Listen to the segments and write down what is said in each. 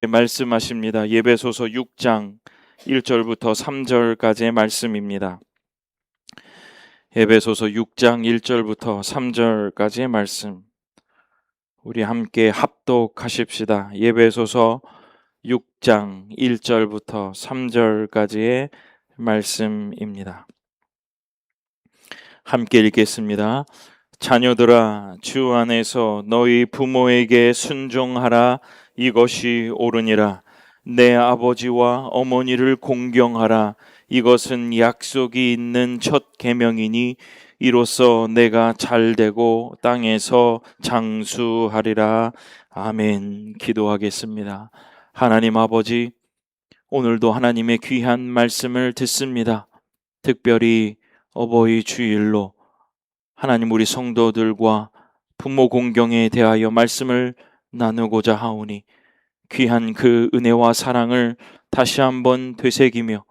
말씀하십니다. 예배소서 6장 1절부터 3절까지의 말씀입니다. 예배소서 6장 1절부터 3절까지의 말씀, 우리 함께 합독하십시다. 예배소서 6장 1절부터 3절까지의 말씀입니다. 함께 읽겠습니다. 자녀들아, 주 안에서 너희 부모에게 순종하라. 이것이 옳으니라. 내 아버지와 어머니를 공경하라. 이것은 약속이 있는 첫 계명이니 이로써 내가 잘되고 땅에서 장수하리라. 아멘. 기도하겠습니다. 하나님 아버지, 오늘도 하나님의 귀한 말씀을 듣습니다. 특별히 어버이 주일로 하나님, 우리 성도들과 부모 공경에 대하여 말씀을 나누고자 하오니 귀한 그 은혜와 사랑을 다시 한번 되새기며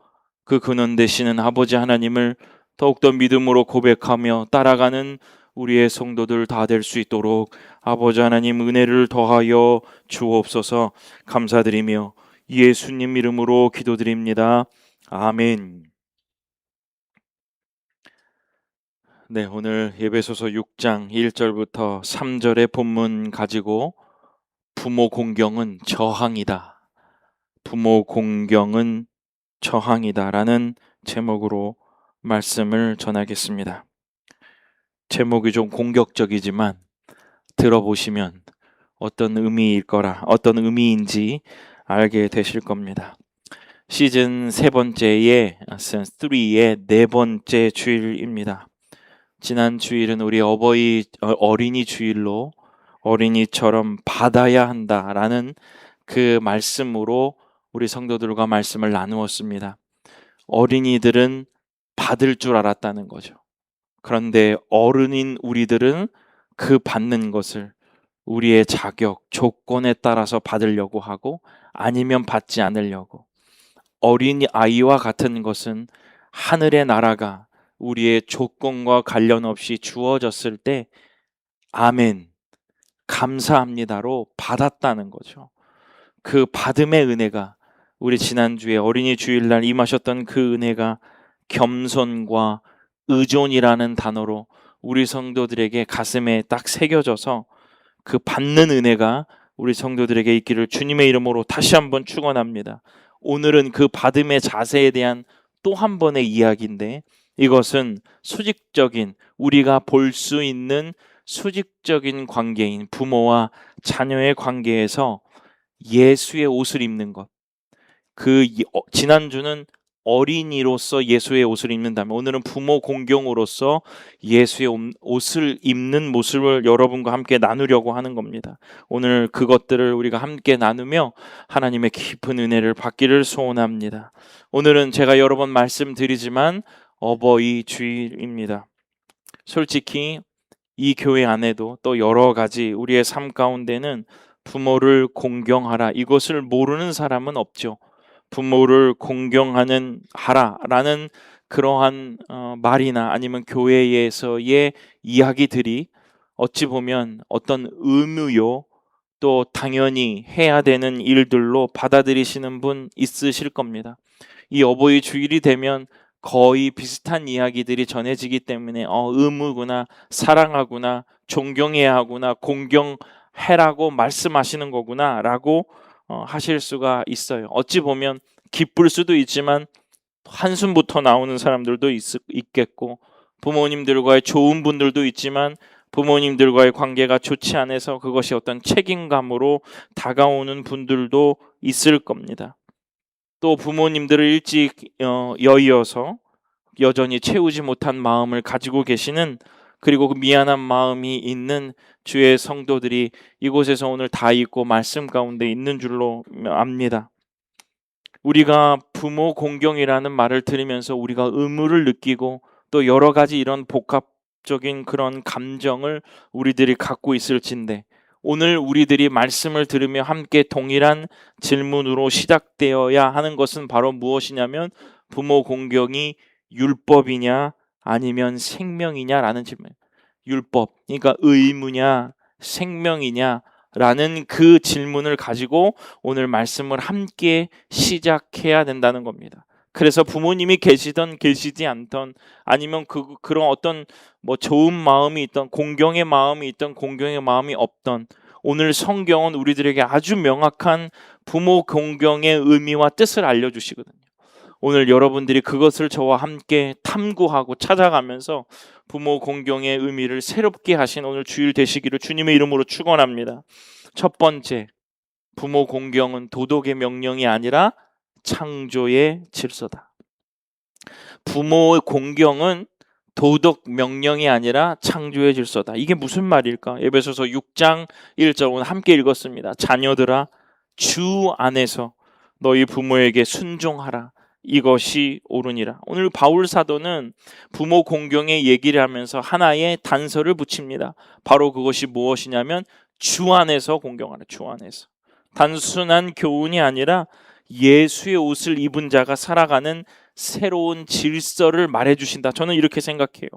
그 근원 되시는 아버지 하나님을 더욱더 믿음으로 고백하며 따라가는 우리의 성도들 다 될 수 있도록 아버지 하나님 은혜를 더하여 주옵소서. 감사드리며 예수님 이름으로 기도드립니다. 아멘. 네, 오늘 예배소서 6장 1절부터 3절의 본문 가지고 부모 공경은 저항이다, 부모 공경은 저항이다 라는 제목으로 말씀을 전하겠습니다. 제목이 좀 공격적이지만 들어보시면 어떤 의미인지 알게 되실 겁니다. 시즌 3번째의 네 번째 주일입니다. 지난 주일은 우리 어린이 주일로 어린이처럼 받아야 한다라는 그 말씀으로 우리 성도들과 말씀을 나누었습니다. 어린이들은 받을 줄 알았다는 거죠. 그런데 어른인 우리들은 그 받는 것을 우리의 자격, 조건에 따라서 받으려고 하고 아니면 받지 않으려고. 어린이 아이와 같은 것은 하늘의 나라가 우리의 조건과 관련 없이 주어졌을 때 아멘, 감사합니다로 받았다는 거죠. 그 받음의 은혜가, 우리 지난주에 어린이 주일날 임하셨던 그 은혜가 겸손과 의존이라는 단어로 우리 성도들에게 가슴에 딱 새겨져서 그 받는 은혜가 우리 성도들에게 있기를 주님의 이름으로 다시 한번 축원합니다. 오늘은 그 받음의 자세에 대한 또 한 번의 이야기인데, 이것은 수직적인, 우리가 볼 수 있는 수직적인 관계인 부모와 자녀의 관계에서 예수의 옷을 입는 것. 지난주는 어린이로서 예수의 옷을 입는다면 오늘은 부모 공경으로서 예수의 옷을 입는 모습을 여러분과 함께 나누려고 하는 겁니다. 오늘 그것들을 우리가 함께 나누며 하나님의 깊은 은혜를 받기를 소원합니다. 오늘은 제가 여러 번 말씀드리지만 어버이 주일입니다. 솔직히 이 교회 안에도 또 여러 가지 우리의 삶 가운데는 부모를 공경하라, 이것을 모르는 사람은 없죠. 부모를 공경하는 하라라는 그러한 말이나 아니면 교회에서의 이야기들이 어찌 보면 어떤 의무요, 또 당연히 해야 되는 일들로 받아들이시는 분 있으실 겁니다. 이 어버이 주일이 되면 거의 비슷한 이야기들이 전해지기 때문에 의무구나, 사랑하구나, 존경해야 하구나, 공경해라고 말씀하시는 거구나 라고 하실 수가 있어요. 어찌 보면 기쁠 수도 있지만 한숨부터 나오는 사람들도 있겠고, 부모님들과의 좋은 분들도 있지만 부모님들과의 관계가 좋지 않아서 그것이 어떤 책임감으로 다가오는 분들도 있을 겁니다. 또 부모님들을 일찍 여의어서 여전히 채우지 못한 마음을 가지고 계시는, 그리고 그 미안한 마음이 있는 주의 성도들이 이곳에서 오늘 다 있고 말씀 가운데 있는 줄로 압니다. 우리가 부모 공경이라는 말을 들으면서 우리가 의무를 느끼고 또 여러 가지 이런 복합적인 그런 감정을 우리들이 갖고 있을진데, 오늘 우리들이 말씀을 들으며 함께 동일한 질문으로 시작되어야 하는 것은 바로 무엇이냐면, 부모 공경이 율법이냐 아니면 생명이냐라는 질문. 율법, 그러니까 의무냐 생명이냐, 라는 그 질문을 가지고 오늘 말씀을 함께 시작해야 된다는 겁니다. 그래서 부모님이 계시던 계시지 않던 아니면 그런 어떤 뭐 좋은 마음이 있던 공경의 마음이 있던 공경의 마음이 없던 오늘 성경은 우리들에게 아주 명확한 부모 공경의 의미와 뜻을 알려주시거든요. 오늘 여러분들이 그것을 저와 함께 탐구하고 찾아가면서 부모 공경의 의미를 새롭게 하신 오늘 주일 되시기를 주님의 이름으로 축원합니다. 첫 번째, 부모 공경은 도덕의 명령이 아니라 창조의 질서다. 부모의 공경은 도덕 명령이 아니라 창조의 질서다. 이게 무슨 말일까? 에베소서 6장 1절 오늘 함께 읽었습니다. 자녀들아 주 안에서 너희 부모에게 순종하라. 이것이 옳으니라. 오늘 바울 사도는 부모 공경의 얘기를 하면서 하나의 단서를 붙입니다. 바로 그것이 무엇이냐면 주 안에서 공경하라. 주 안에서. 단순한 교훈이 아니라 예수의 옷을 입은 자가 살아가는 새로운 질서를 말해주신다. 저는 이렇게 생각해요.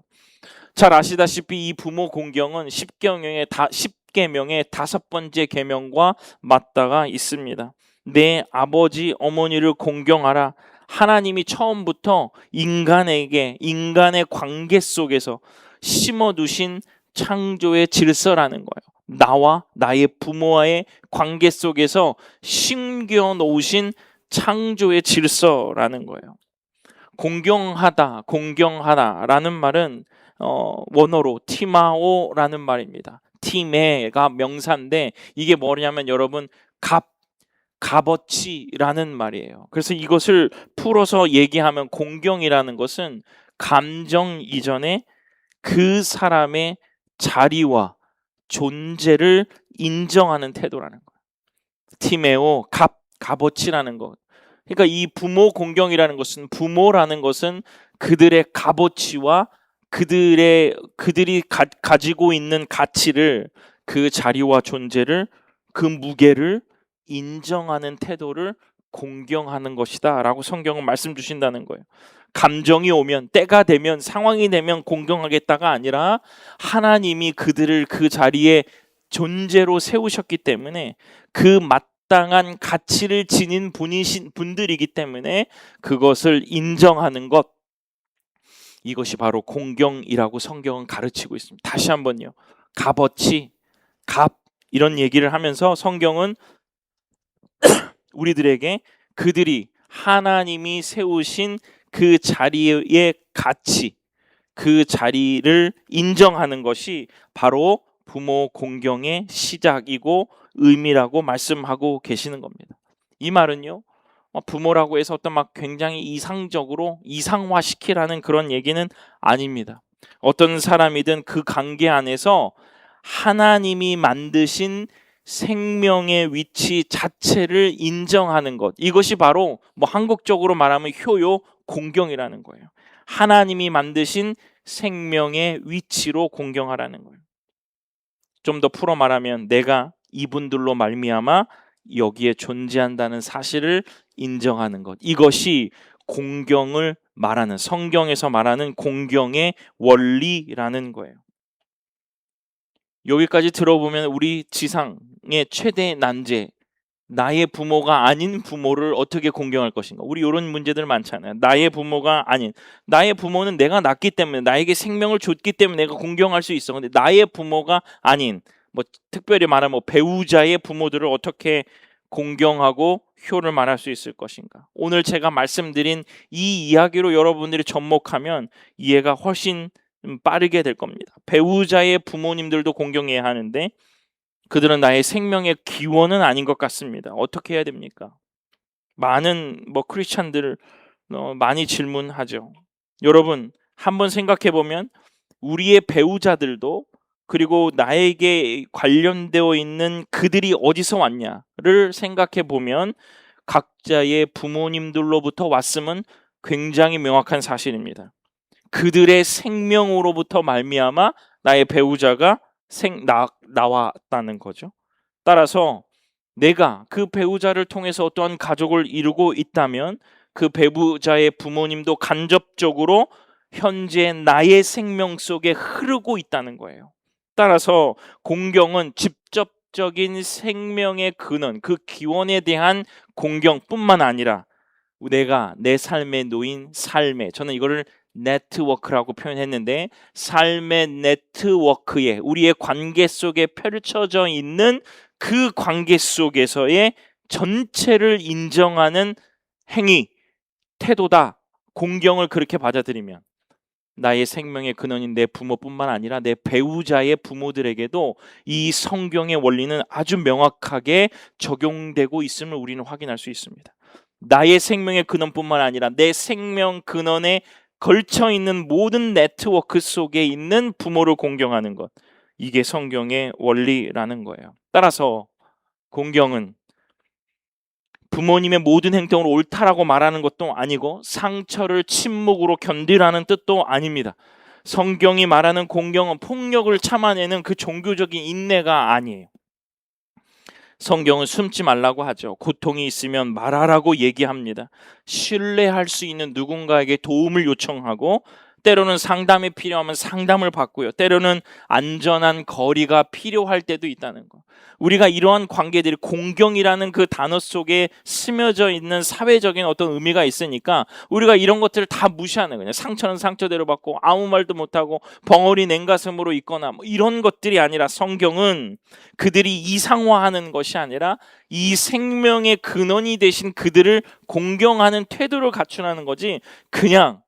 잘 아시다시피 이 부모 공경은 10계명의 다섯 번째 계명과 맞닿아 있습니다. 내 아버지 어머니를 공경하라. 하나님이 처음부터 인간의 관계 속에서 심어두신 창조의 질서라는 거예요. 나와 나의 부모와의 관계 속에서 심겨 놓으신 창조의 질서라는 거예요. 공경하다라는 말은 원어로 티마오라는 말입니다. 티메가 명사인데 이게 뭐냐면 여러분 값어치라는 말이에요. 그래서 이것을 풀어서 얘기하면 공경이라는 것은 감정 이전에 그 사람의 자리와 존재를 인정하는 태도라는 거예요. 티메오 값어치라는 것. 그러니까 이 부모 공경이라는 것은 부모라는 것은 그들의 값어치와 그들이 가지고 있는 가치를 그 자리와 존재를 그 무게를 인정하는 태도를 공경하는 것이다 라고 성경은 말씀 주신다는 거예요. 감정이 오면 때가 되면 상황이 되면 공경하겠다가 아니라 하나님이 그들을 그 자리에 존재로 세우셨기 때문에 그 마땅한 가치를 지닌 분들이기 때문에 그것을 인정하는 것, 이것이 바로 공경이라고 성경은 가르치고 있습니다. 다시 한번요. 값어치, 이런 얘기를 하면서 성경은 우리들에게 그들이 하나님이 세우신 그 자리의 가치, 그 자리를 인정하는 것이 바로 부모 공경의 시작이고 의미라고 말씀하고 계시는 겁니다. 이 말은요, 부모라고 해서 어떤 막 굉장히 이상적으로 이상화시키라는 그런 얘기는 아닙니다. 어떤 사람이든 그 관계 안에서 하나님이 만드신 생명의 위치 자체를 인정하는 것, 이것이 바로 뭐 한국적으로 말하면 효요 공경이라는 거예요. 하나님이 만드신 생명의 위치로 공경하라는 거예요. 좀 더 풀어 말하면 내가 이분들로 말미암아 여기에 존재한다는 사실을 인정하는 것, 이것이 공경을 말하는, 성경에서 말하는 공경의 원리라는 거예요. 여기까지 들어보면 우리 지상의 최대 난제, 나의 부모가 아닌 부모를 어떻게 공경할 것인가, 우리 이런 문제들 많잖아요. 나의 부모가 아닌, 나의 부모는 내가 낳기 때문에 나에게 생명을 줬기 때문에 내가 공경할 수 있어. 근데 나의 부모가 아닌, 뭐 특별히 말하면 뭐 배우자의 부모들을 어떻게 공경하고 효를 말할 수 있을 것인가. 오늘 제가 말씀드린 이 이야기로 여러분들이 접목하면 이해가 훨씬 빠르게 될 겁니다. 배우자의 부모님들도 공경해야 하는데 그들은 나의 생명의 기원은 아닌 것 같습니다. 어떻게 해야 됩니까? 많은 크리스찬들 많이 질문하죠. 여러분 한번 생각해 보면 우리의 배우자들도, 그리고 나에게 관련되어 있는 그들이 어디서 왔냐를 생각해 보면 각자의 부모님들로부터 왔음은 굉장히 명확한 사실입니다. 그들의 생명으로부터 말미암아 나의 배우자가 나왔다는 거죠. 따라서 내가 그 배우자를 통해서 어떠한 가족을 이루고 있다면 그 배우자의 부모님도 간접적으로 현재 나의 생명 속에 흐르고 있다는 거예요. 따라서 공경은 영적인 생명의 근원, 그 기원에 대한 공경뿐만 아니라 내가 내 삶에 놓인 삶에, 저는 이거를 네트워크라고 표현했는데, 삶의 네트워크에, 우리의 관계 속에 펼쳐져 있는 그 관계 속에서의 전체를 인정하는 행위, 태도다. 공경을 그렇게 받아들이면 나의 생명의 근원인 내 부모뿐만 아니라 내 배우자의 부모들에게도 이 성경의 원리는 아주 명확하게 적용되고 있음을 우리는 확인할 수 있습니다. 나의 생명의 근원뿐만 아니라 내 생명 근원에 걸쳐 있는 모든 네트워크 속에 있는 부모를 공경하는 것, 이게 성경의 원리라는 거예요. 따라서 공경은 부모님의 모든 행동을 옳다라고 말하는 것도 아니고 상처를 침묵으로 견디라는 뜻도 아닙니다. 성경이 말하는 공경은 폭력을 참아내는 그 종교적인 인내가 아니에요. 성경은 숨지 말라고 하죠. 고통이 있으면 말하라고 얘기합니다. 신뢰할 수 있는 누군가에게 도움을 요청하고, 때로는 상담이 필요하면 상담을 받고요. 때로는 안전한 거리가 필요할 때도 있다는 거. 우리가 이러한 관계들이 공경이라는 그 단어 속에 스며져 있는 사회적인 어떤 의미가 있으니까 우리가 이런 것들을 다 무시하는 거예요. 상처는 상처대로 받고 아무 말도 못하고 벙어리 냉가슴으로 있거나 뭐 이런 것들이 아니라, 성경은 그들이 이상화하는 것이 아니라 이 생명의 근원이 되신 그들을 공경하는 태도를 갖추라는 거지, 그냥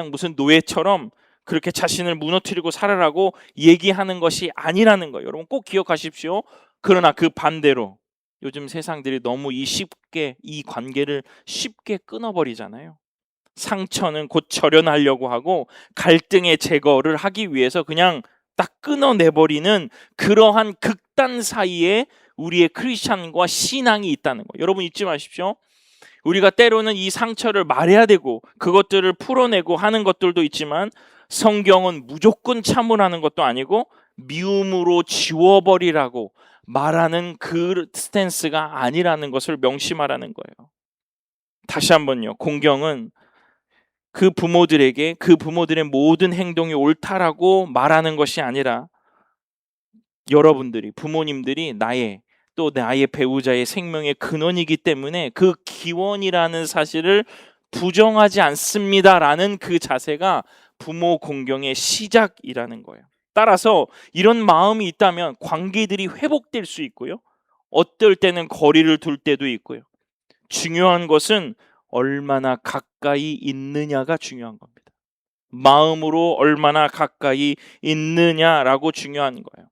무슨 노예처럼 그렇게 자신을 무너뜨리고 살아라고 얘기하는 것이 아니라는 거예요. 여러분 꼭 기억하십시오. 그러나 그 반대로 요즘 세상들이 너무 쉽게 이 관계를 쉽게 끊어버리잖아요. 상처는 곧 절연하려고 하고 갈등의 제거를 하기 위해서 그냥 딱 끊어내버리는 그러한 극단 사이에 우리의 크리스찬과 신앙이 있다는 거예요. 여러분 잊지 마십시오. 우리가 때로는 이 상처를 말해야 되고 그것들을 풀어내고 하는 것들도 있지만, 성경은 무조건 참으라는 것도 아니고 미움으로 지워버리라고 말하는 그 스탠스가 아니라는 것을 명심하라는 거예요. 다시 한번요. 공경은 그 부모들에게 그 부모들의 모든 행동이 옳다라고 말하는 것이 아니라, 여러분들이, 부모님들이 또 나의 배우자의 생명의 근원이기 때문에 그 기원이라는 사실을 부정하지 않습니다라는 그 자세가 부모 공경의 시작이라는 거예요. 따라서 이런 마음이 있다면 관계들이 회복될 수 있고요. 어떨 때는 거리를 둘 때도 있고요. 중요한 것은 얼마나 가까이 있느냐가 중요한 겁니다. 마음으로 얼마나 가까이 있느냐라고 중요한 거예요.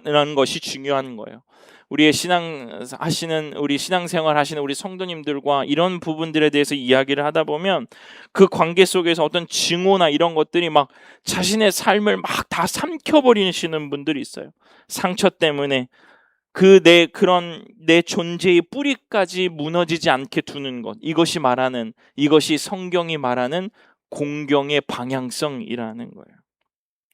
라는 것이 중요한 거예요. 우리 신앙생활 하시는 우리 성도님들과 이런 부분들에 대해서 이야기를 하다 보면 그 관계 속에서 어떤 증오나 이런 것들이 막 자신의 삶을 막 다 삼켜버리시는 분들이 있어요. 상처 때문에 내 존재의 뿌리까지 무너지지 않게 두는 것, 이것이 성경이 말하는 공경의 방향성이라는 거예요.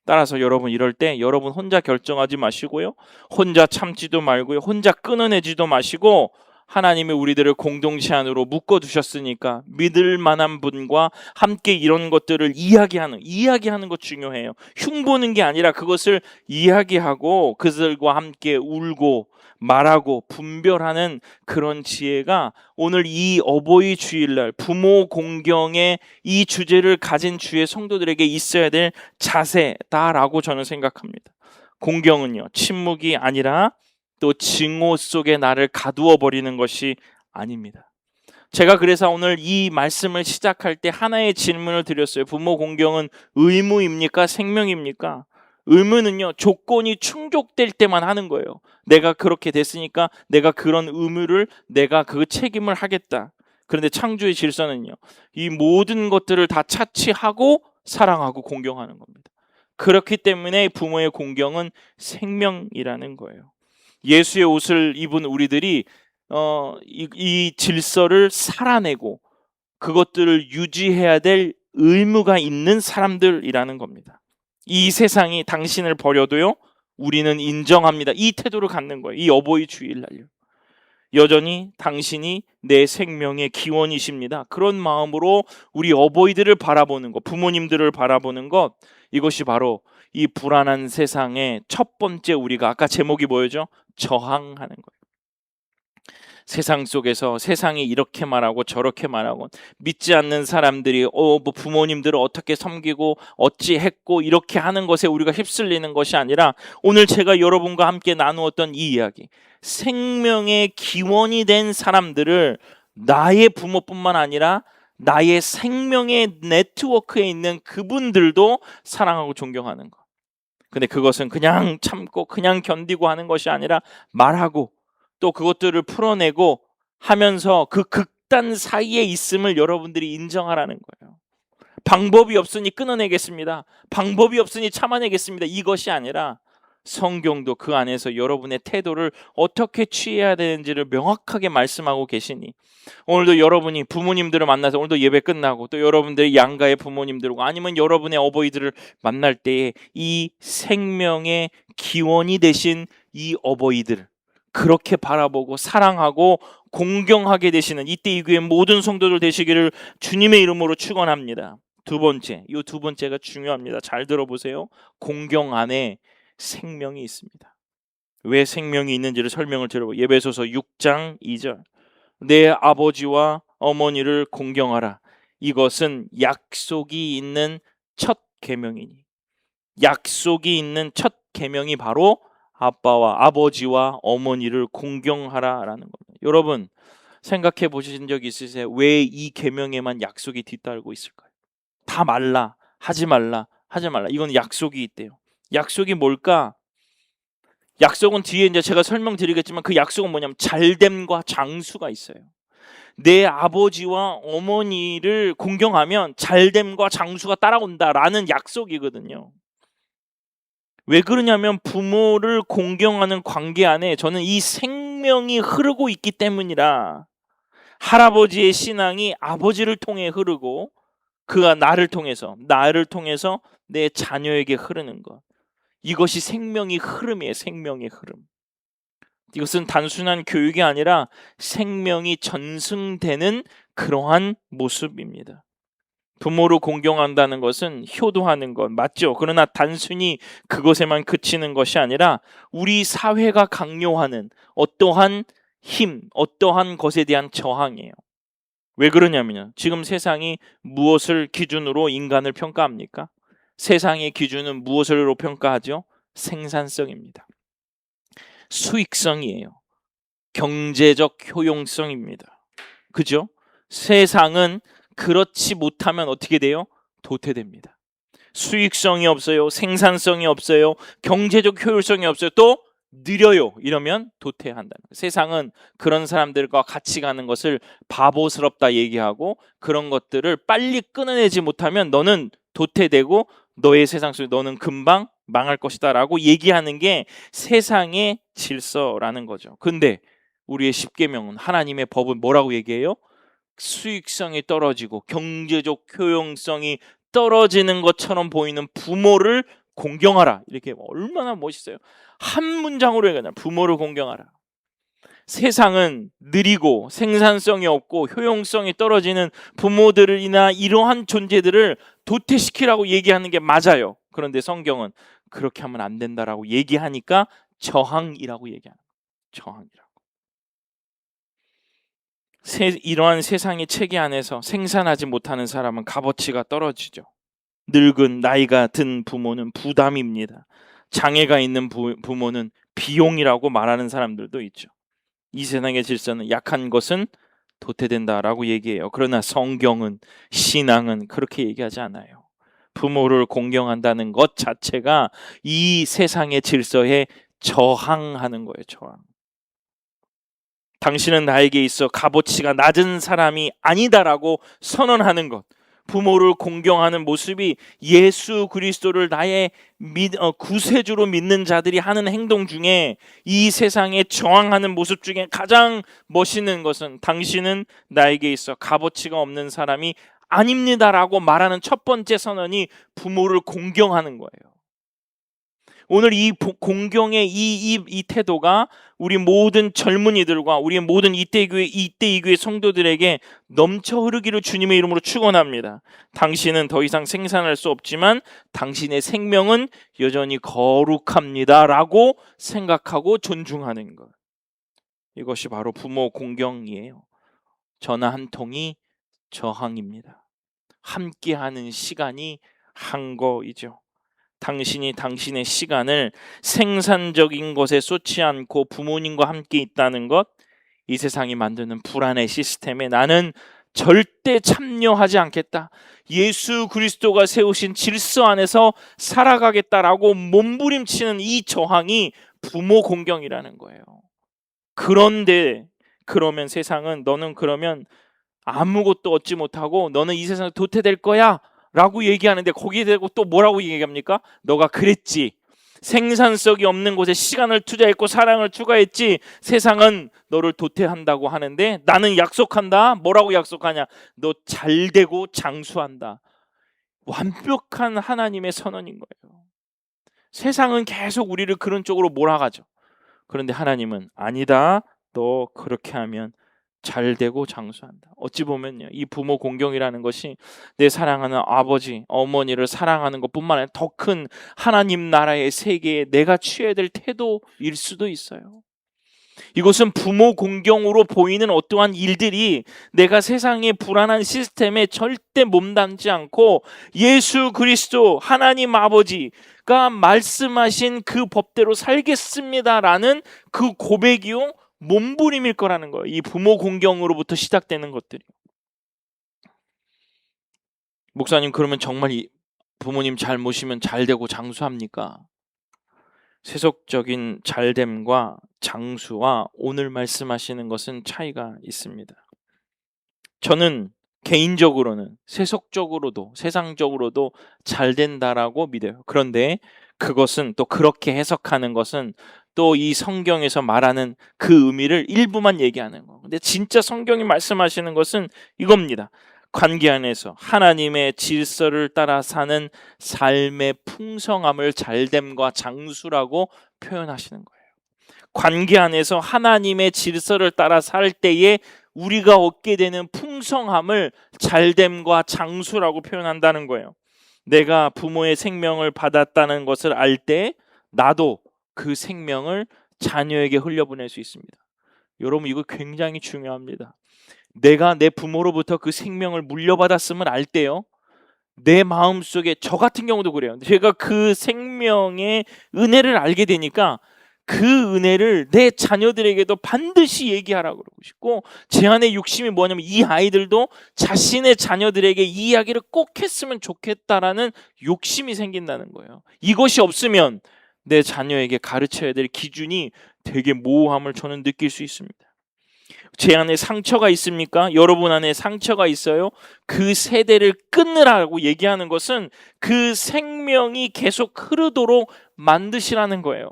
따라서 여러분 이럴 때 여러분 혼자 결정하지 마시고요. 혼자 참지도 말고요. 혼자 끊어내지도 마시고, 하나님이 우리들을 공동체 안으로 묶어두셨으니까 믿을 만한 분과 함께 이런 것들을 이야기하는 것 중요해요. 흉보는 게 아니라 그것을 이야기하고 그들과 함께 울고 말하고 분별하는 그런 지혜가 오늘 이 어버이 주일날 부모 공경의 이 주제를 가진 주의 성도들에게 있어야 될 자세다라고 저는 생각합니다. 공경은요, 침묵이 아니라 또 증오 속에 나를 가두어 버리는 것이 아닙니다. 제가 그래서 오늘 이 말씀을 시작할 때 하나의 질문을 드렸어요. 부모 공경은 의무입니까? 생명입니까? 의무는요, 조건이 충족될 때만 하는 거예요. 내가 그렇게 됐으니까 내가 그런 의무를, 내가 그 책임을 하겠다. 그런데 창조의 질서는요, 이 모든 것들을 다 차치하고 사랑하고 공경하는 겁니다. 그렇기 때문에 부모의 공경은 생명이라는 거예요. 예수의 옷을 입은 우리들이 이 질서를 살아내고 그것들을 유지해야 될 의무가 있는 사람들이라는 겁니다. 이 세상이 당신을 버려도요, 우리는 인정합니다. 이 태도를 갖는 거예요. 이 어버이 주일날요. 여전히 당신이 내 생명의 기원이십니다. 그런 마음으로 우리 어버이들을 바라보는 것, 부모님들을 바라보는 것, 이것이 바로 이 불안한 세상에 첫 번째 우리가 아까 제목이 뭐였죠? 저항하는 거예요. 세상 속에서 세상이 이렇게 말하고 저렇게 말하고 믿지 않는 사람들이 뭐 부모님들을 어떻게 섬기고 어찌 했고 이렇게 하는 것에 우리가 휩쓸리는 것이 아니라 오늘 제가 여러분과 함께 나누었던 이 이야기, 생명의 기원이 된 사람들을 나의 부모뿐만 아니라 나의 생명의 네트워크에 있는 그분들도 사랑하고 존경하는 것. 근데 그것은 그냥 참고 그냥 견디고 하는 것이 아니라 말하고 또 그것들을 풀어내고 하면서 그 극단 사이에 있음을 여러분들이 인정하라는 거예요. 방법이 없으니 끊어내겠습니다. 방법이 없으니 참아내겠습니다. 이것이 아니라 성경도 그 안에서 여러분의 태도를 어떻게 취해야 되는지를 명확하게 말씀하고 계시니 오늘도 여러분이 부모님들을 만나서 오늘도 예배 끝나고 또 여러분들이 양가의 부모님들과 아니면 여러분의 어버이들을 만날 때에 이 생명의 기원이 되신 이 어버이들 그렇게 바라보고 사랑하고 공경하게 되시는 이때 이 교회 모든 성도들 되시기를 주님의 이름으로 축원합니다. 두 번째, 이 두 번째가 중요합니다. 잘 들어보세요. 공경 안에 생명이 있습니다. 왜 생명이 있는지를 설명을 드려보고 에베소서 6장 2절 내 아버지와 어머니를 공경하라. 이것은 약속이 있는 첫 계명이니 약속이 있는 첫 계명이 바로 아빠와 아버지와 어머니를 공경하라라는 겁니다. 여러분 생각해 보신 적 있으세요? 왜 이 계명에만 약속이 뒤따르고 있을까요? 다 말라, 하지 말라, 하지 말라. 이건 약속이 있대요. 약속이 뭘까? 약속은 뒤에 이제 제가 설명드리겠지만 그 약속은 뭐냐면 잘됨과 장수가 있어요. 내 아버지와 어머니를 공경하면 잘됨과 장수가 따라온다라는 약속이거든요. 왜 그러냐면 부모를 공경하는 관계 안에 저는 이 생명이 흐르고 있기 때문이라 할아버지의 신앙이 아버지를 통해 흐르고 그가 나를 통해서 내 자녀에게 흐르는 것. 이것이 생명의 흐름이에요. 생명의 흐름. 이것은 단순한 교육이 아니라 생명이 전승되는 그러한 모습입니다. 부모를 공경한다는 것은 효도하는 것 맞죠? 그러나 단순히 그것에만 그치는 것이 아니라 우리 사회가 강요하는 어떠한 힘, 어떠한 것에 대한 저항이에요. 왜 그러냐면요. 지금 세상이 무엇을 기준으로 인간을 평가합니까? 세상의 기준은 무엇으로 평가하죠? 생산성입니다. 수익성이에요. 경제적 효용성입니다. 그죠? 세상은 그렇지 못하면 어떻게 돼요? 도태됩니다. 수익성이 없어요. 생산성이 없어요. 경제적 효율성이 없어요. 또 느려요. 이러면 도태한다는 거예요. 세상은 그런 사람들과 같이 가는 것을 바보스럽다 얘기하고 그런 것들을 빨리 끊어내지 못하면 너는 도태되고 너의 세상 속에 너는 금방 망할 것이다 라고 얘기하는 게 세상의 질서라는 거죠. 근데 우리의 십계명은 하나님의 법은 뭐라고 얘기해요? 수익성이 떨어지고 경제적 효용성이 떨어지는 것처럼 보이는 부모를 공경하라. 이렇게 얼마나 멋있어요. 한 문장으로 얘기하잖아요. 부모를 공경하라. 세상은 느리고 생산성이 없고 효용성이 떨어지는 부모들이나 이러한 존재들을 도태시키라고 얘기하는 게 맞아요. 그런데 성경은 그렇게 하면 안 된다라고 얘기하니까 저항이라고 얘기하는 거예요. 저항이라고. 이러한 세상의 체계 안에서 생산하지 못하는 사람은 값어치가 떨어지죠. 늙은 나이가 든 부모는 부담입니다. 장애가 있는 부모는 비용이라고 말하는 사람들도 있죠. 이 세상의 질서는 약한 것은 도태된다라고 얘기해요. 그러나 성경은 신앙은 그렇게 얘기하지 않아요. 부모를 공경한다는 것 자체가 이 세상의 질서에 저항하는 거예요. 저항. 당신은 나에게 있어 값어치가 낮은 사람이 아니다라고 선언하는 것. 부모를 공경하는 모습이 예수 그리스도를 나의 구세주로 믿는 자들이 하는 행동 중에 이 세상에 저항하는 모습 중에 가장 멋있는 것은 당신은 나에게 있어 값어치가 없는 사람이 아닙니다라고 말하는 첫 번째 선언이 부모를 공경하는 거예요. 오늘 이 공경의 이 태도가 우리 모든 젊은이들과 우리 모든 이때 이 교회 성도들에게 넘쳐 흐르기를 주님의 이름으로 축원합니다. 당신은 더 이상 생산할 수 없지만 당신의 생명은 여전히 거룩합니다라고 생각하고 존중하는 것. 이것이 바로 부모 공경이에요. 전화 한 통이 저항입니다. 함께하는 시간이 한 거이죠. 당신이 당신의 시간을 생산적인 것에 쏟지 않고 부모님과 함께 있다는 것, 이 세상이 만드는 불안의 시스템에 나는 절대 참여하지 않겠다. 예수 그리스도가 세우신 질서 안에서 살아가겠다라고 몸부림치는 이 저항이 부모 공경이라는 거예요. 그런데 그러면 세상은 너는 그러면 아무것도 얻지 못하고 너는 이 세상에 도태될 거야 라고 얘기하는데 거기에 대고 또 뭐라고 얘기합니까? 너가 그랬지. 생산성이 없는 곳에 시간을 투자했고 사랑을 추가했지. 세상은 너를 도태한다고 하는데 나는 약속한다. 뭐라고 약속하냐? 너 잘되고 장수한다. 완벽한 하나님의 선언인 거예요. 세상은 계속 우리를 그런 쪽으로 몰아가죠. 그런데 하나님은 아니다. 너 그렇게 하면 잘 되고 장수한다. 어찌 보면요, 이 부모 공경이라는 것이 내 사랑하는 아버지, 어머니를 사랑하는 것뿐만 아니라 더 큰 하나님 나라의 세계에 내가 취해야 될 태도일 수도 있어요. 이것은 부모 공경으로 보이는 어떠한 일들이 내가 세상의 불안한 시스템에 절대 몸담지 않고 예수 그리스도 하나님 아버지가 말씀하신 그 법대로 살겠습니다라는 그 고백이요 몸부림일 거라는 거예요. 이 부모 공경으로부터 시작되는 것들이. 목사님, 그러면 정말 부모님 잘 모시면 잘 되고 장수합니까? 세속적인 잘됨과 장수와 오늘 말씀하시는 것은 차이가 있습니다. 저는 개인적으로는 세속적으로도 세상적으로도 잘 된다라고 믿어요. 그런데 그것은 또 그렇게 해석하는 것은 또 이 성경에서 말하는 그 의미를 일부만 얘기하는 거. 근데 진짜 성경이 말씀하시는 것은 이겁니다. 관계 안에서 하나님의 질서를 따라 사는 삶의 풍성함을 잘됨과 장수라고 표현하시는 거예요. 관계 안에서 하나님의 질서를 따라 살 때에 우리가 얻게 되는 풍성함을 잘됨과 장수라고 표현한다는 거예요. 내가 부모의 생명을 받았다는 것을 알 때 나도 그 생명을 자녀에게 흘려보낼 수 있습니다. 여러분, 이거 굉장히 중요합니다. 내가 내 부모로부터 그 생명을 물려받았음을 알 때요, 내 마음속에, 저 같은 경우도 그래요. 제가 그 생명의 은혜를 알게 되니까 그 은혜를 내 자녀들에게도 반드시 얘기하라고 그러고 싶고, 제 안에 욕심이 뭐냐면 이 아이들도 자신의 자녀들에게 이 이야기를 꼭 했으면 좋겠다라는 욕심이 생긴다는 거예요. 이것이 없으면 내 자녀에게 가르쳐야 될 기준이 되게 모호함을 저는 느낄 수 있습니다. 제 안에 상처가 있습니까? 여러분 안에 상처가 있어요? 그 세대를 끊으라고 얘기하는 것은 그 생명이 계속 흐르도록 만드시라는 거예요.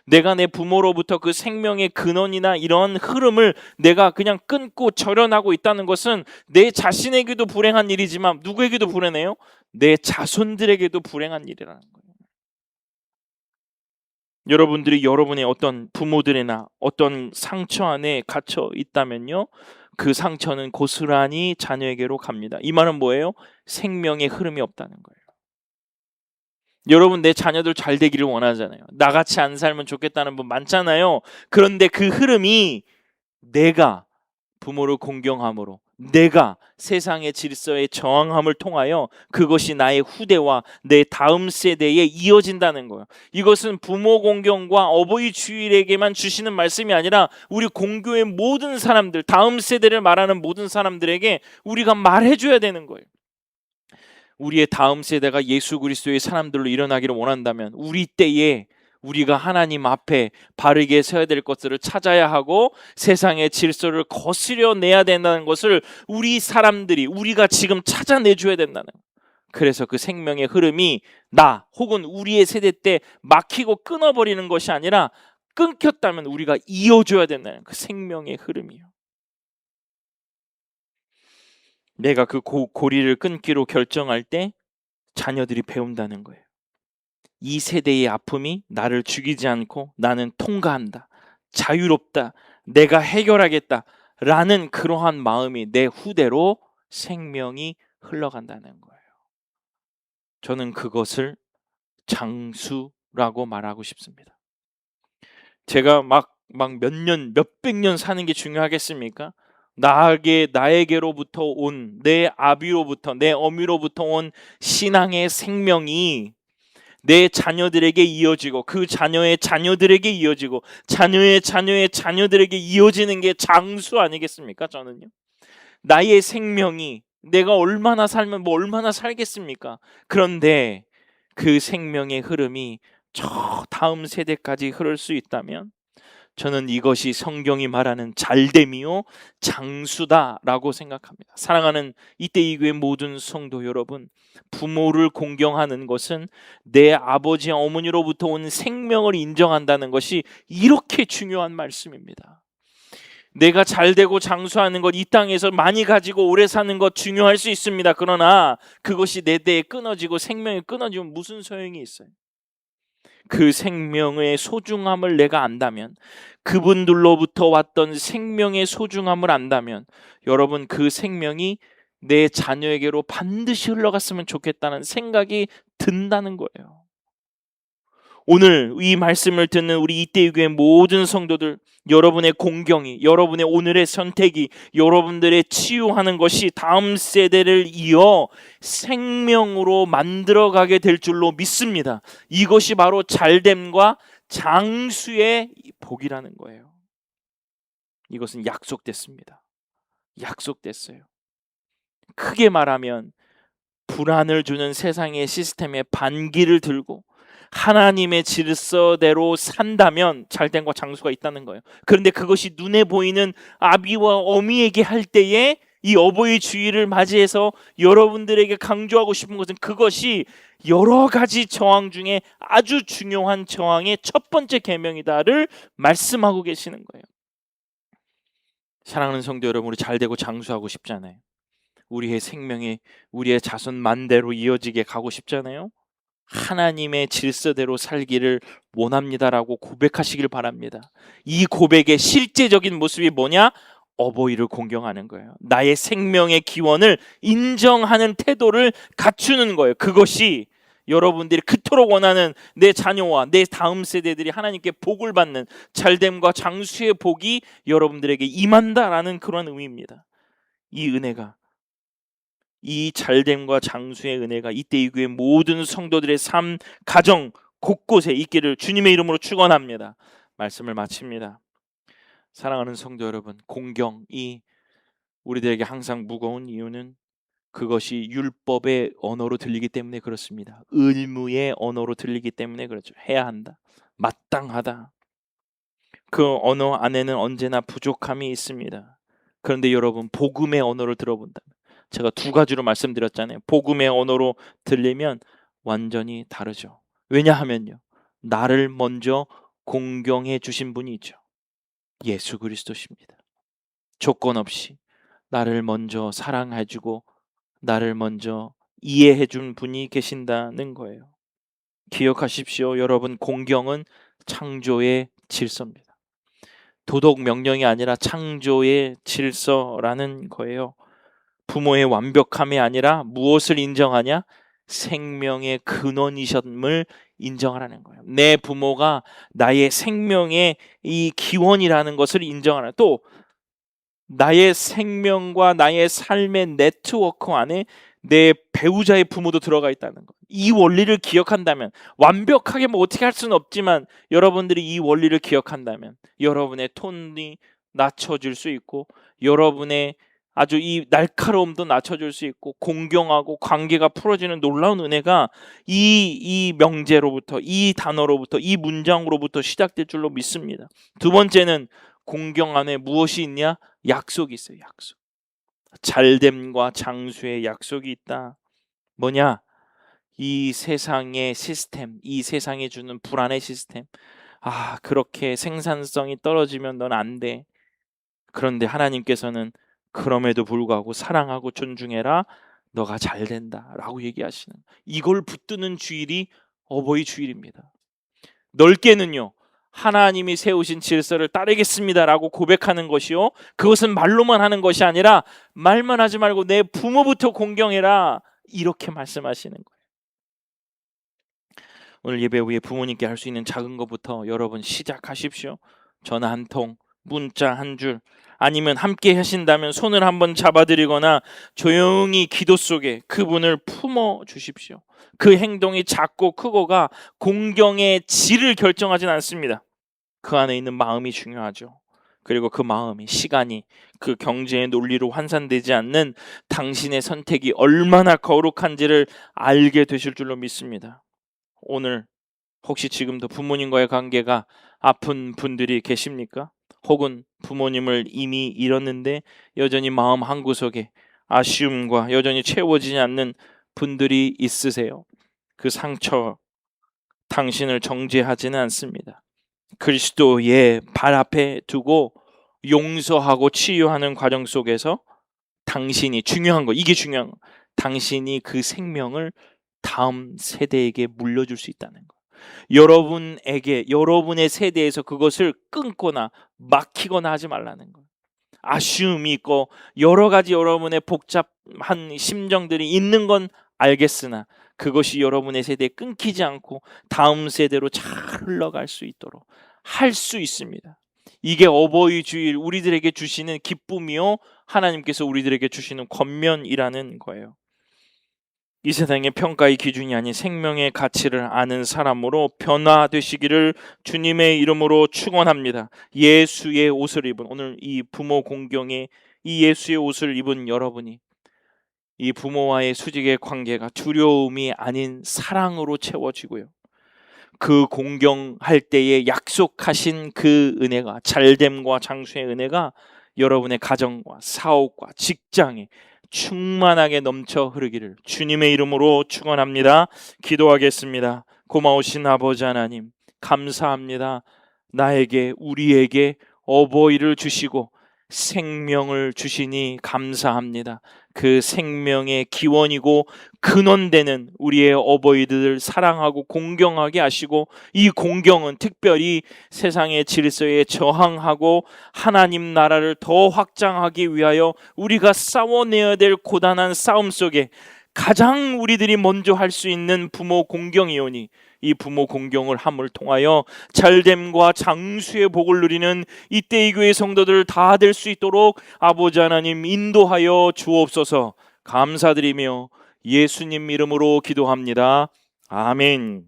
내가 내 부모로부터 그 생명의 근원이나 이런 흐름을 내가 그냥 끊고 절연하고 있다는 것은 내 자신에게도 불행한 일이지만 누구에게도 불행해요? 내 자손들에게도 불행한 일이라는 거예요. 여러분들이 여러분의 어떤 부모들이나 어떤 상처 안에 갇혀 있다면요, 그 상처는 고스란히 자녀에게로 갑니다. 이 말은 뭐예요? 생명의 흐름이 없다는 거예요. 여러분, 내 자녀들 잘 되기를 원하잖아요. 나같이 안 살면 좋겠다는 분 많잖아요. 그런데 그 흐름이 내가 부모를 공경함으로, 내가 세상의 질서에 저항함을 통하여 그것이 나의 후대와 내 다음 세대에 이어진다는 거예요. 이것은 부모 공경과 어버이 주일에게만 주시는 말씀이 아니라 우리 공교의 모든 사람들, 다음 세대를 말하는 모든 사람들에게 우리가 말해줘야 되는 거예요. 우리의 다음 세대가 예수 그리스도의 사람들로 일어나기를 원한다면 우리 때에 우리가 하나님 앞에 바르게 서야 될 것들을 찾아야 하고 세상의 질서를 거스려 내야 된다는 것을 우리 사람들이, 우리가 지금 찾아내줘야 된다는 거예요. 그래서 그 생명의 흐름이 나 혹은 우리의 세대 때 막히고 끊어버리는 것이 아니라 끊겼다면 우리가 이어줘야 된다는 그 생명의 흐름이요. 내가 그 고리를 끊기로 결정할 때 자녀들이 배운다는 거예요. 이 세대의 아픔이 나를 죽이지 않고 나는 통과한다, 자유롭다, 내가 해결하겠다 라는 그러한 마음이 내 후대로 생명이 흘러간다는 거예요. 저는 그것을 장수라고 말하고 싶습니다. 제가 막 몇 년, 몇백 년 사는 게 중요하겠습니까? 나에게로부터 온, 내 아비로부터, 내 어미로부터 온 신앙의 생명이 내 자녀들에게 이어지고 그 자녀의 자녀들에게 이어지고 자녀의 자녀의 자녀들에게 이어지는 게 장수 아니겠습니까? 저는요. 나의 생명이 내가 얼마나 살면 얼마나 살겠습니까? 그런데 그 생명의 흐름이 저 다음 세대까지 흐를 수 있다면 저는 이것이 성경이 말하는 잘됨이요 장수다라고 생각합니다. 사랑하는 이때 이 교회 모든 성도 여러분, 부모를 공경하는 것은 내 아버지 어머니로부터 온 생명을 인정한다는 것이 이렇게 중요한 말씀입니다. 내가 잘되고 장수하는 것, 이 땅에서 많이 가지고 오래 사는 것 중요할 수 있습니다. 그러나 그것이 내 대에 끊어지고 생명이 끊어지면 무슨 소용이 있어요? 그 생명의 소중함을 내가 안다면, 그분들로부터 왔던 생명의 소중함을 안다면 여러분, 그 생명이 내 자녀에게로 반드시 흘러갔으면 좋겠다는 생각이 든다는 거예요. 오늘 이 말씀을 듣는 우리 이때의 교회 모든 성도들, 여러분의 공경이, 여러분의 오늘의 선택이, 여러분들의 치유하는 것이 다음 세대를 이어 생명으로 만들어가게 될 줄로 믿습니다. 이것이 바로 잘됨과 장수의 복이라는 거예요. 이것은 약속됐습니다. 약속됐어요. 크게 말하면 불안을 주는 세상의 시스템에 반기를 들고 하나님의 질서대로 산다면 잘됨과 장수가 있다는 거예요. 그런데 그것이 눈에 보이는 아비와 어미에게 할 때에 이 어버이 주일을 맞이해서 여러분들에게 강조하고 싶은 것은 그것이 여러 가지 저항 중에 아주 중요한 저항의 첫 번째 계명이다를 말씀하고 계시는 거예요. 사랑하는 성도 여러분, 우리 잘되고 장수하고 싶잖아요. 우리의 생명이 우리의 자손 만대로 이어지게 가고 싶잖아요. 하나님의 질서대로 살기를 원합니다라고 고백하시길 바랍니다. 이 고백의 실제적인 모습이 뭐냐? 어버이를 공경하는 거예요. 나의 생명의 기원을 인정하는 태도를 갖추는 거예요. 그것이 여러분들이 그토록 원하는 내 자녀와 내 다음 세대들이 하나님께 복을 받는 잘됨과 장수의 복이 여러분들에게 임한다라는 그런 의미입니다. 이 은혜가, 이 잘됨과 장수의 은혜가 이때 이 교회 모든 성도들의 삶, 가정 곳곳에 있기를 주님의 이름으로 축원합니다. 말씀을 마칩니다. 사랑하는 성도 여러분, 공경이 우리들에게 항상 무거운 이유는 그것이 율법의 언어로 들리기 때문에 그렇습니다. 의무의 언어로 들리기 때문에 그렇죠. 해야 한다, 마땅하다. 그 언어 안에는 언제나 부족함이 있습니다. 그런데 여러분, 복음의 언어를 들어본다면, 제가 두 가지로 말씀드렸잖아요. 복음의 언어로 들리면 완전히 다르죠. 왜냐하면요, 나를 먼저 공경해 주신 분이 있죠. 예수 그리스도십니다. 조건 없이 나를 먼저 사랑해주고 나를 먼저 이해해 준 분이 계신다는 거예요. 기억하십시오. 여러분, 공경은 창조의 질서입니다. 도덕 명령이 아니라 창조의 질서라는 거예요. 부모의 완벽함이 아니라 무엇을 인정하냐? 생명의 근원이셨음을 인정하라는 거예요. 내 부모가 나의 생명의 이 기원이라는 것을 인정하라. 또 나의 생명과 나의 삶의 네트워크 안에 내 배우자의 부모도 들어가 있다는 것. 이 원리를 기억한다면, 완벽하게 어떻게 할 수는 없지만 여러분들이 이 원리를 기억한다면 여러분의 톤이 낮춰질 수 있고, 여러분의 아주 이 날카로움도 낮춰질 수 있고, 공경하고 관계가 풀어지는 놀라운 은혜가 이 명제로부터, 이 단어로부터, 이 문장으로부터 시작될 줄로 믿습니다. 두 번째는 공경 안에 무엇이 있냐? 약속이 있어요. 약속. 잘됨과 장수의 약속이 있다. 뭐냐? 이 세상의 시스템, 이 세상이 주는 불안의 시스템. 그렇게 생산성이 떨어지면 넌 안 돼. 그런데 하나님께서는 그럼에도 불구하고 사랑하고 존중해라, 너가 잘 된다 라고 얘기하시는, 이걸 붙드는 주일이 어버이 주일입니다. 넓게는요, 하나님이 세우신 질서를 따르겠습니다라고 고백하는 것이요, 그것은 말로만 하는 것이 아니라 말만 하지 말고 내 부모부터 공경해라, 이렇게 말씀하시는 거예요. 오늘 예배 후에 부모님께 할 수 있는 작은 것부터 여러분 시작하십시오. 전화 한 통, 문자 한 줄, 아니면 함께 하신다면 손을 한번 잡아드리거나 조용히 기도 속에 그분을 품어 주십시오. 그 행동이 작고 크고가 공경의 질을 결정하진 않습니다. 그 안에 있는 마음이 중요하죠. 그리고 그 마음이, 시간이 그 경제의 논리로 환산되지 않는 당신의 선택이 얼마나 거룩한지를 알게 되실 줄로 믿습니다. 오늘 혹시 지금도 부모님과의 관계가 아픈 분들이 계십니까? 혹은 부모님을 이미 잃었는데 여전히 마음 한구석에 아쉬움과 여전히 채워지지 않는 분들이 있으세요. 그 상처 당신을 정죄하지는 않습니다. 그리스도의 발 앞에 두고 용서하고 치유하는 과정 속에서 당신이 중요한 거, 이게 중요한 거, 당신이 그 생명을 다음 세대에게 물려줄 수 있다는 거. 여러분에게, 여러분의 세대에서 그것을 끊거나 막히거나 하지 말라는 거. 아쉬움이 있고 여러 가지 여러분의 복잡한 심정들이 있는 건 알겠으나 그것이 여러분의 세대에 끊기지 않고 다음 세대로 잘 흘러갈 수 있도록 할 수 있습니다. 이게 어버이 주일 우리들에게 주시는 기쁨이요, 하나님께서 우리들에게 주시는 권면이라는 거예요. 이 세상의 평가의 기준이 아닌 생명의 가치를 아는 사람으로 변화되시기를 주님의 이름으로 축원합니다. 예수의 옷을 입은, 오늘 이 부모 공경에 이 예수의 옷을 입은 여러분이 이 부모와의 수직의 관계가 두려움이 아닌 사랑으로 채워지고요, 그 공경할 때에 약속하신 그 은혜가, 잘됨과 장수의 은혜가 여러분의 가정과 사업과 직장에 충만하게 넘쳐 흐르기를 주님의 이름으로 축원합니다. 기도하겠습니다. 고마우신 아버지 하나님, 감사합니다. 나에게, 우리에게 어버이를 주시고 생명을 주시니 감사합니다. 그 생명의 기원이고 근원되는 우리의 어버이들을 사랑하고 공경하게 하시고, 이 공경은 특별히 세상의 질서에 저항하고 하나님 나라를 더 확장하기 위하여 우리가 싸워내야 될 고단한 싸움 속에 가장 우리들이 먼저 할 수 있는 부모 공경이오니, 이 부모 공경을 함을 통하여 잘됨과 장수의 복을 누리는 이때 이 교회 성도들 다 될 수 있도록 아버지 하나님 인도하여 주옵소서. 감사드리며 예수님 이름으로 기도합니다. 아멘.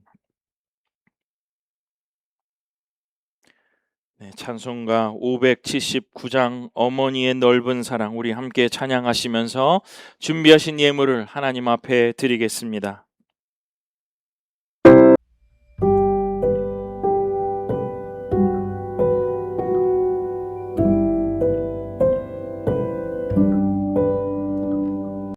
네, 찬송가 579장 어머니의 넓은 사랑, 우리 함께 찬양하시면서 준비하신 예물을 하나님 앞에 드리겠습니다.